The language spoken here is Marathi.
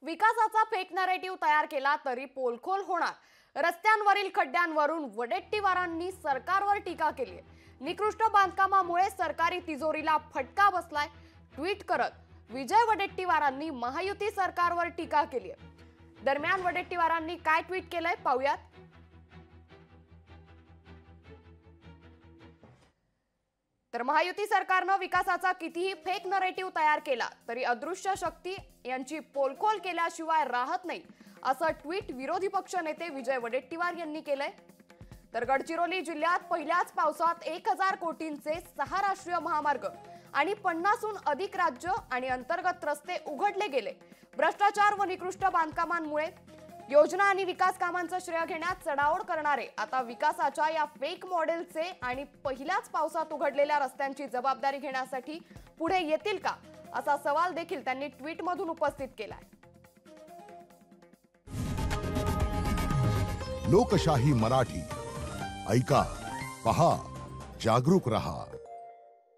विकासाचा फेक नरेटिव्ह तयार केला तरी पोलखोल होणार. रस्त्यांवरील खड्ड्यांवरून वडेट्टीवारांनी सरकारवर टीका केली. निकृष्ट बांधकामामुळे सरकारी तिजोरीला फटका बसलाय. ट्विट करत विजय वडेट्टीवारांनी महायुती सरकारवर टीका केली. दरम्यान वडेट्टीवारांनी काय ट्विट केलंय पाहूयात. तर महायुती सरकारनं विकासाचा कितीही फेक नरेटिव्ह तयार केला तरी अदृश्य शक्ती यांची पोलखोल केल्याशिवाय राहत नाही, असं ट्विट विरोधी पक्ष नेते विजय वडेट्टीवार यांनी केलंय. तर गडचिरोली जिल्ह्यात पहिल्याच पावसात 1000 कोटींचे 6 राष्ट्रीय महामार्ग आणि 50हून अधिक राज्य आणि अंतर्गत रस्ते उघडले गेले. भ्रष्टाचार व निकृष्ट बांधकामांमुळे योजना आणि विकास कामांचं श्रेय घेण्यात चढाओढ करणारे आता विकासाच्या या फेक मॉडेलचे आणि पहिल्याच पावसात उघडलेल्या रस्त्यांची जबाबदारी घेण्यासाठी पुढे येतील का, असा सवाल देखील त्यांनी ट्विटमधून उपस्थित केलाय. लोकशाही मराठी ऐका, पहा, जागरूक रहा.